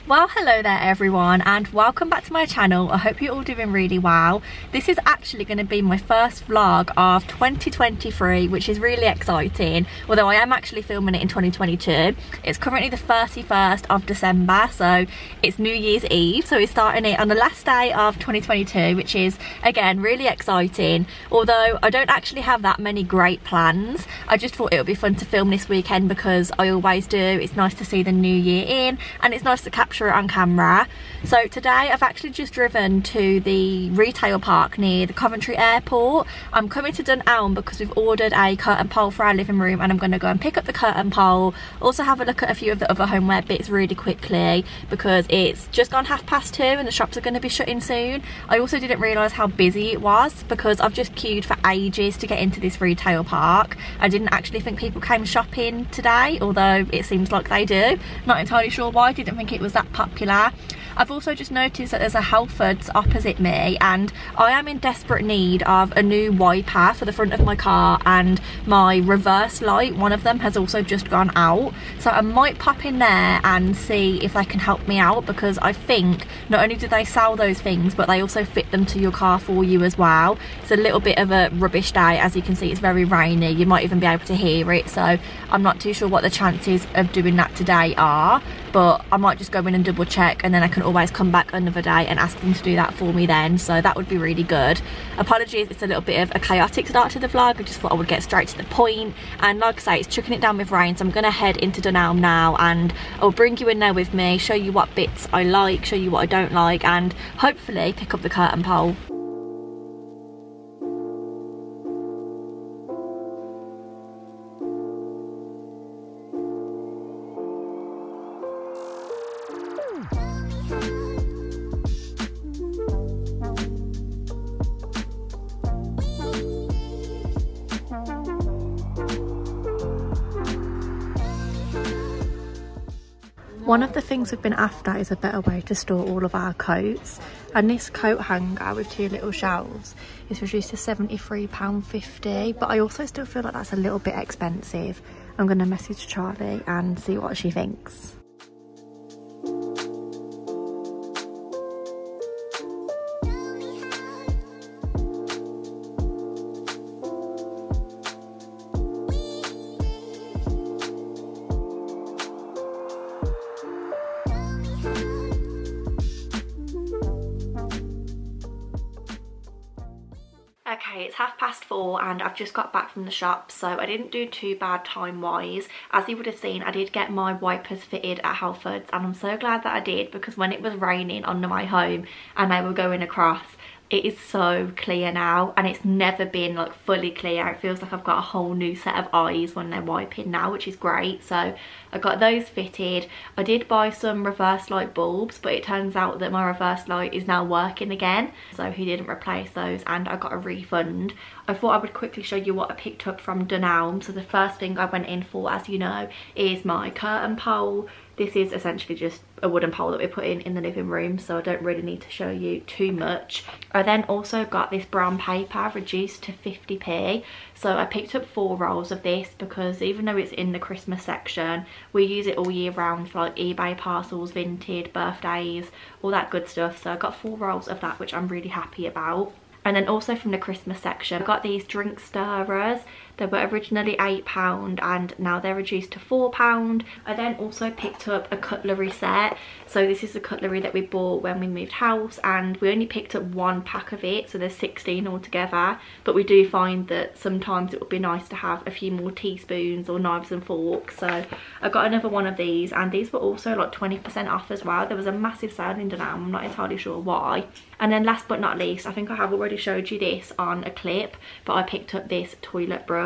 Well, hello there everyone, and welcome back to my channel. I hope you're all doing really well. This is actually going to be my first vlog of 2023, which is really exciting, although I am actually filming it in 2022. It's currently the 31st of December, so it's New Year's Eve, so we're starting it on the last day of 2022, which is again really exciting. Although I don't actually have that many great plans, I just thought it would be fun to film this weekend because I always do. It's nice to see the new year in, and it's nice to capture it on camera. So today I've actually just driven to the retail park near the Coventry airport. I'm coming to Dunelm because we've ordered a curtain pole for our living room, and I'm going to go and pick up the curtain pole, also have a look at a few of the other homeware bits really quickly because it's just gone 2:30 and the shops are going to be shutting soon. I also didn't realise how busy it was because I've just queued for ages to get into this retail park. I didn't actually think people came shopping today, although it seems like they do. Not entirely sure why. I didn't think it was that popular. I've also just noticed that there's a Halfords opposite me, and I am in desperate need of a new wiper for the front of my car, and my reverse light, one of them, has also just gone out. So I might pop in there and see if they can help me out, because I think not only do they sell those things, but they also fit them to your car for you as well. It's a little bit of a rubbish day. As you can see, it's very rainy. You might even be able to hear it, so I'm not too sure what the chances of doing that today are, but I might just go in and double check, and then I can always come back another day and ask them to do that for me then, so that would be really good. Apologies, it's a little bit of a chaotic start to the vlog. I just thought I would get straight to the point, and like I say, it's chucking it down with rain, so I'm going to head into Dunelm now, and I'll bring you in there with me, show you what bits I like, show you what I don't like, and hopefully pick up the curtain pole. One of the things we've been after is a better way to store all of our coats, and this coat hanger with two little shelves is reduced to £73.50, but I also still feel like that's a little bit expensive. I'm going to message Charlie and see what she thinks. Okay, it's 4:30 and I've just got back from the shop, so I didn't do too bad time wise. As you would have seen, I did get my wipers fitted at Halfords, and I'm so glad that I did, because when it was raining on the way home and they were going across, it is so clear now, and it's never been like fully clear. It feels like I've got a whole new set of eyes when they're wiping now, which is great. So I got those fitted. I did buy some reverse light bulbs, but it turns out that my reverse light is now working again, so he didn't replace those, and I got a refund. I thought I would quickly show you what I picked up from Dunelm. So the first thing I went in for, as you know, is my curtain pole. This is essentially just a wooden pole that we put in the living room, so I don't really need to show you too much. I then also got this brown paper reduced to 50p. So I picked up 4 rolls of this because even though it's in the Christmas section, we use it all year round for like eBay parcels, vintage, birthdays, all that good stuff. So I got 4 rolls of that, which I'm really happy about. And then also from the Christmas section, I got these drink stirrers. They were originally £8 and now they're reduced to £4. I then also picked up a cutlery set. So this is the cutlery that we bought when we moved house, and we only picked up 1 pack of it, so there's 16 altogether. But we do find that sometimes it would be nice to have a few more teaspoons or knives and forks. So I got another one of these, and these were also like 20% off as well. There was a massive sale in Dunelm, I'm not entirely sure why. And then last but not least, I think I have already showed you this on a clip, but I picked up this toilet brush.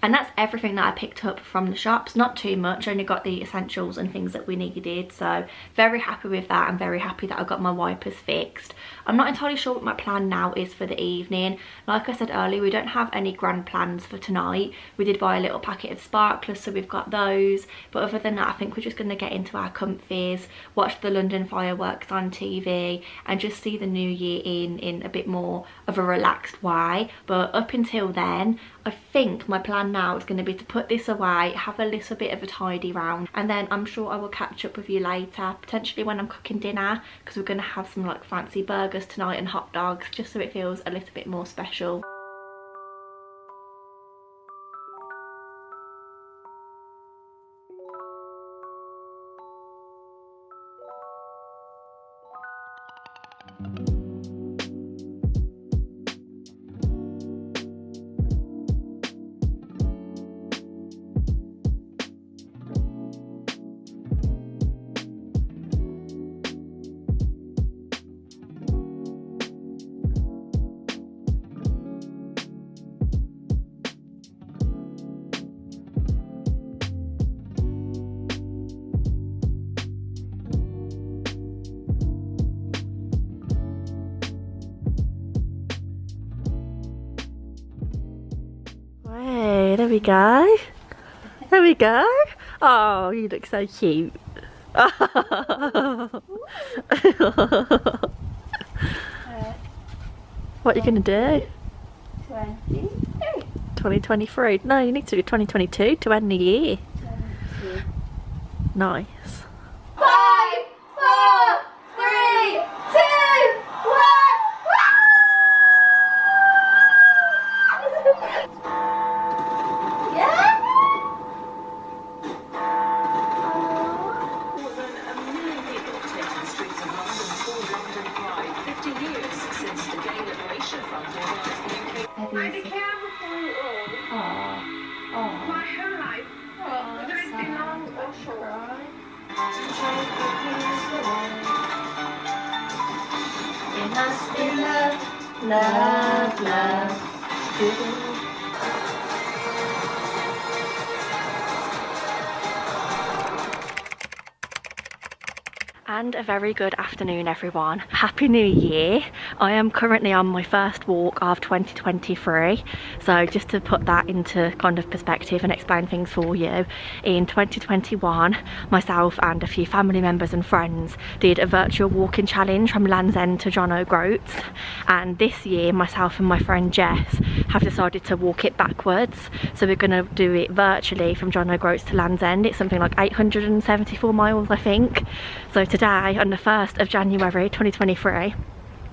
And that's everything that I picked up from the shops. Not too much, only got the essentials and things that we needed. So very happy with that. I'm very happy that I got my wipers fixed. I'm not entirely sure what my plan now is for the evening. Like I said earlier, we don't have any grand plans for tonight. We did buy a little packet of sparklers, so we've got those. But other than that, I think we're just going to get into our comfies, watch the London fireworks on TV, and just see the new year in a bit more of a relaxed way. But up until then, I think my plan now is going to be to put this away, have a little bit of a tidy round, and then I'm sure I will catch up with you later, potentially when I'm cooking dinner, because we're going to have some like fancy burgers tonight and hot dogs, just so it feels a little bit more special. Hey, there we go. There we go. Oh, you look so cute. What are you going to do? 2023. No, you need to do 2022 to end the year. 22. Nice. 5, 4, 3, 2, 1. Love, love. And a very good afternoon, everyone. Happy New Year. I am currently on my first walk of 2023, so just to put that into kind of perspective and explain things for you, in 2021 myself and a few family members and friends did a virtual walking challenge from Land's End to John O'Groats, and this year myself and my friend Jess have decided to walk it backwards, so we're going to do it virtually from John O'Groats to Land's End. It's something like 874 miles, I think. So today, on the 1st of January 2023,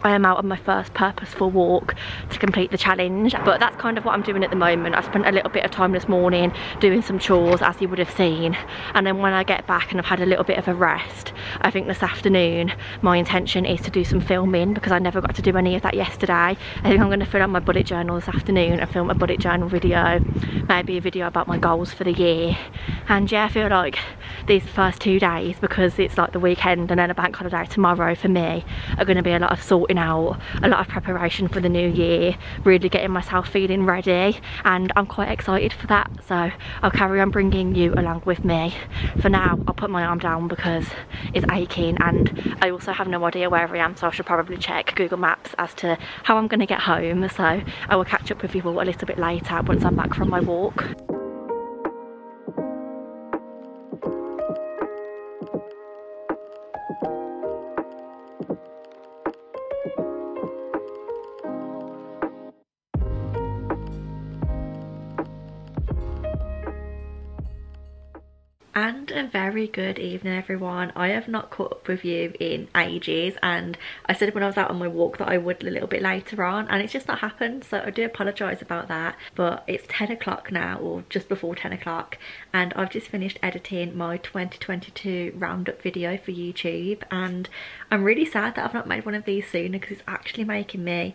I am out on my first purposeful walk to complete the challenge, but that's kind of what I'm doing at the moment. I spent a little bit of time this morning doing some chores, as you would have seen, and then when I get back and I've had a little bit of a rest, I think this afternoon my intention is to do some filming, because I never got to do any of that yesterday. I think I'm going to fill out my bullet journal this afternoon and film a bullet journal video, maybe a video about my goals for the year. And yeah, I feel like these first 2 days, because it's like the weekend and then a bank holiday tomorrow for me, are going to be a lot of sorting out, a lot of preparation for the new year, really getting myself feeling ready, and I'm quite excited for that, so I'll carry on bringing you along with me. For now, I'll put my arm down because it's aching, and I also have no idea where I am, so I should probably check Google Maps as to how I'm going to get home. So I will catch up with you all a little bit later once I'm back from my walk. And a very good evening, everyone. I have not caught up with you in ages, and I said when I was out on my walk that I would a little bit later on, and it's just not happened, so I do apologise about that. But it's 10 o'clock now, or just before 10 o'clock, and I've just finished editing my 2022 roundup video for YouTube, and I'm really sad that I've not made one of these sooner, because it's actually making me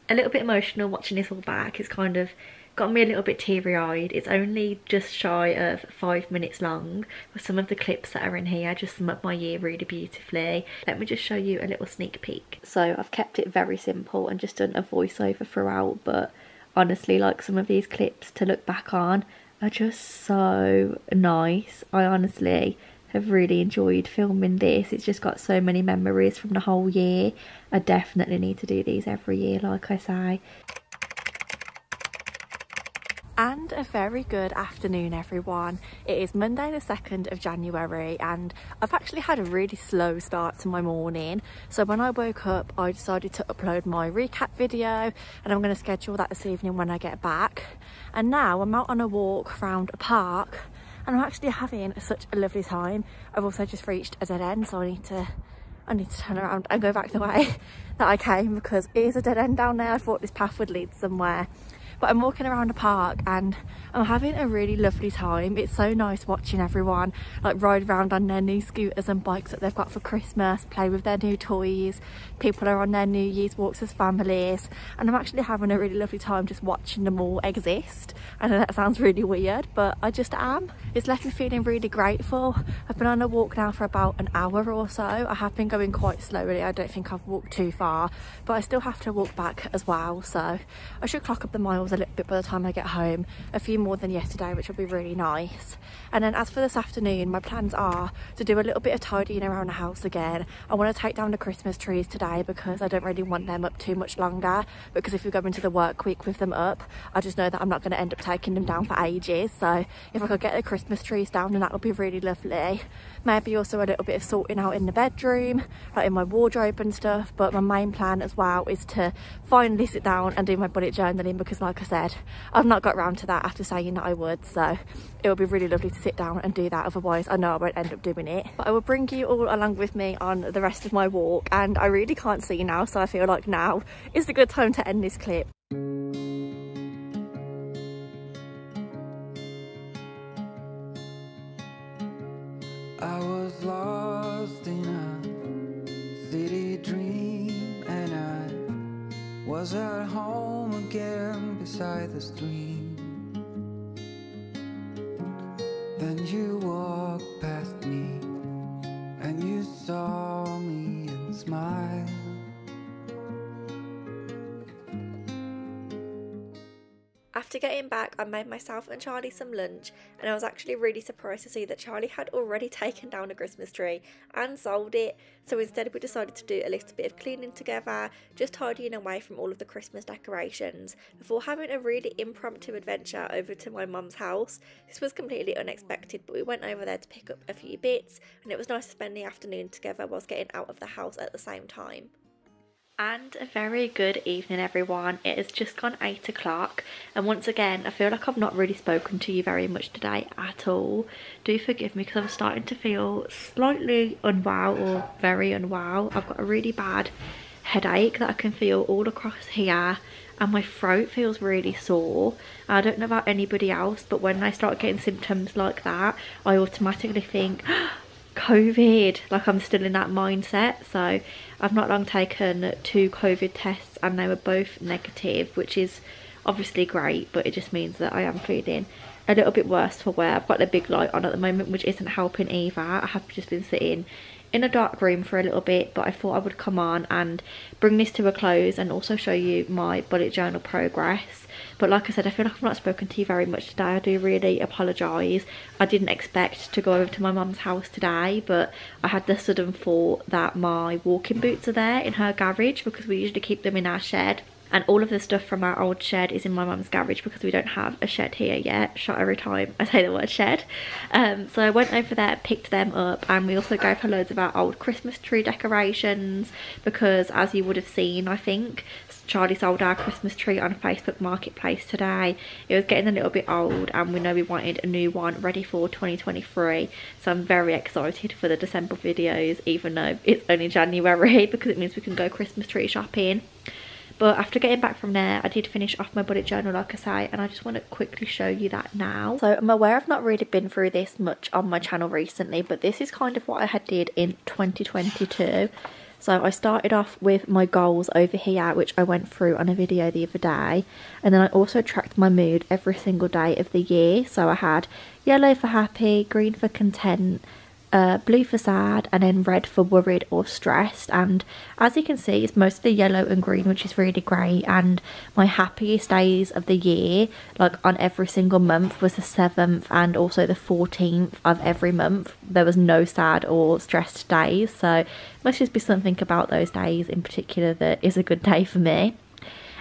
a little bit emotional watching this all back. It's kind of got me a little bit teary-eyed. It's only just shy of 5 minutes long, but some of the clips that are in here just sum up my year really beautifully. Let me just show you a little sneak peek. So I've kept it very simple and just done a voiceover throughout, but honestly, like, some of these clips to look back on are just so nice. I honestly have really enjoyed filming this. It's just got so many memories from the whole year. I definitely need to do these every year, like I say. And a very good afternoon, everyone. It is Monday the 2nd of January and I've actually had a really slow start to my morning. So when I woke up, I decided to upload my recap video and I'm going to schedule that this evening when I get back. And now I'm out on a walk around a park and I'm actually having such a lovely time. I've also just reached a dead end, so I need to turn around and go back the way that I came because it is a dead end down there. I thought this path would lead somewhere. But I'm walking around a park and I'm having a really lovely time. It's so nice watching everyone like ride around on their new scooters and bikes that they've got for Christmas, play with their new toys. People are on their New Year's walks as families, and I'm actually having a really lovely time just watching them all exist. I know that sounds really weird, but I just am. It's left me feeling really grateful. I've been on a walk now for about an hour or so. I have been going quite slowly. I don't think I've walked too far, but I still have to walk back as well, so I should clock up the miles a little bit by the time I get home, a few more than yesterday, which will be really nice. And then as for this afternoon, my plans are to do a little bit of tidying around the house again. I want to take down the Christmas trees today because I don't really want them up too much longer, because if we go into the work week with them up, I just know that I'm not going to end up taking them down for ages. So if I could get the Christmas trees down, then that would be really lovely. Maybe also a little bit of sorting out in the bedroom, like in my wardrobe and stuff. But my main plan as well is to finally sit down and do my bullet journaling, because like I said, I've not got round to that after saying that I would. So it would be really lovely to sit down and do that. Otherwise I know I won't end up doing it. But I will bring you all along with me on the rest of my walk, and I really can't see now, so I feel like now is the good time to end this clip. I was lost in a city dream, and I was at home again beside the stream. Then you walked past me and you saw me and smiled. After getting back, I made myself and Charlie some lunch, and I was actually really surprised to see that Charlie had already taken down a Christmas tree and sold it. So instead we decided to do a little bit of cleaning together, just tidying away from all of the Christmas decorations before having a really impromptu adventure over to my mum's house. This was completely unexpected, but we went over there to pick up a few bits, and it was nice to spend the afternoon together whilst getting out of the house at the same time. And a very good evening, everyone. It has just gone 8 o'clock, and once again I feel like I've not really spoken to you very much today at all. Do forgive me because I'm starting to feel slightly unwell, or very unwell. I've got a really bad headache that I can feel all across here, and my throat feels really sore. I don't know about anybody else, but when I start getting symptoms like that, I automatically think COVID, like I'm still in that mindset. So I've not long taken 2 COVID tests and they were both negative, which is obviously great, but it just means that I am feeling a little bit worse for wear. I've got the big light on at the moment, which isn't helping either. I have just been sitting in a dark room for a little bit, but I thought I would come on and bring this to a close and also show you my bullet journal progress. But like I said, I feel like I've not spoken to you very much today. I do really apologise. I didn't expect to go over to my mum's house today, but I had the sudden thought that my walking boots are there in her garage, because we usually keep them in our shed. And all of the stuff from our old shed is in my mum's garage because we don't have a shed here yet. Shot every time I say the word shed. So I went over there, picked them up, and we also gave her loads of our old Christmas tree decorations because, as you would have seen, I think, Charlie sold our Christmas tree on a Facebook marketplace today. It was getting a little bit old and we know we wanted a new one ready for 2023. So I'm very excited for the December videos, even though it's only January, because it means we can go Christmas tree shopping. But after getting back from there, I did finish off my bullet journal, like I say, and I just want to quickly show you that now. So I'm aware I've not really been through this much on my channel recently, but this is kind of what I had did in 2022. So I started off with my goals over here, which I went through on a video the other day. And then I also tracked my mood every single day of the year. So I had yellow for happy, green for content, blue for sad, and then red for worried or stressed. And as you can see, it's mostly yellow and green, which is really great. And my happiest days of the year, like on every single month, was the 7th and also the 14th of every month. There was no sad or stressed days, so must just be something about those days in particular that is a good day for me.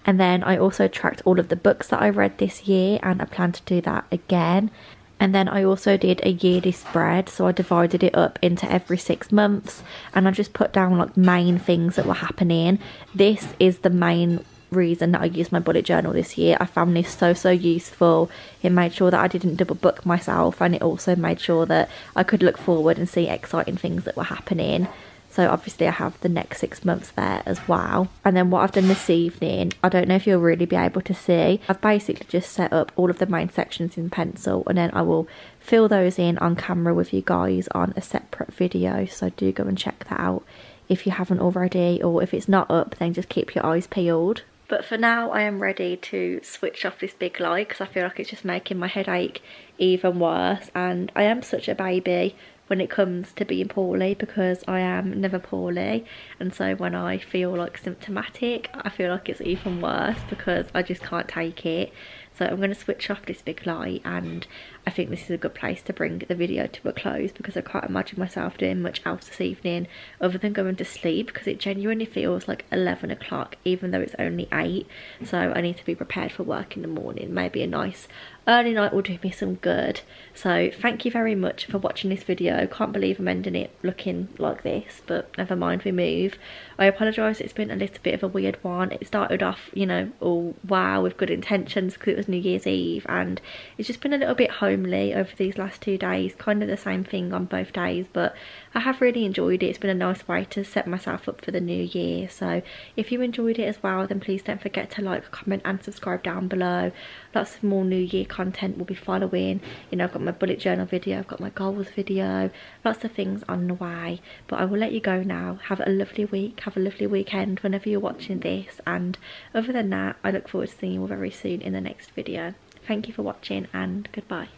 And then I also tracked all of the books that I read this year, and I plan to do that again. And then I also did a yearly spread, so I divided it up into every 6 months, and I just put down like main things that were happening. This is the main reason that I used my bullet journal this year. I found this so useful. It made sure that I didn't double book myself, and it also made sure that I could look forward and see exciting things that were happening. So obviously I have the next 6 months there as well. And then what I've done this evening, I don't know if you'll really be able to see, I've basically just set up all of the main sections in pencil, and then I will fill those in on camera with you guys on a separate video. So do go and check that out if you haven't already, or if it's not up, then just keep your eyes peeled. But for now, I am ready to switch off this big light because I feel like it's just making my headache even worse. And I am such a baby when it comes to being poorly, because I am never poorly, and so when I feel like symptomatic, I feel like it's even worse because I just can't take it. So I'm going to switch off this big light, and I think this is a good place to bring the video to a close because I can't imagine myself doing much else this evening other than going to sleep, because it genuinely feels like 11 o'clock even though it's only 8. So I need to be prepared for work in the morning. Maybe a nice early night will do me some good. So thank you very much for watching this video. Can't believe I'm ending it looking like this, but never mind, we move. I apologise, it's been a little bit of a weird one. It started off, you know, all wow with good intentions because it was New Year's Eve, and it's just been a little bit homely over these last 2 days, kind of the same thing on both days, but I have really enjoyed it. It's been a nice way to set myself up for the new year. So if you enjoyed it as well, then please don't forget to like, comment and subscribe down below. Lots of more new year content will be following. You know, I've got my bullet journal video, I've got my goals video, lots of things on the way. But I will let you go now. Have a lovely week, have a lovely weekend whenever you're watching this, and other than that, I look forward to seeing you all very soon in the next video. Thank you for watching, and goodbye.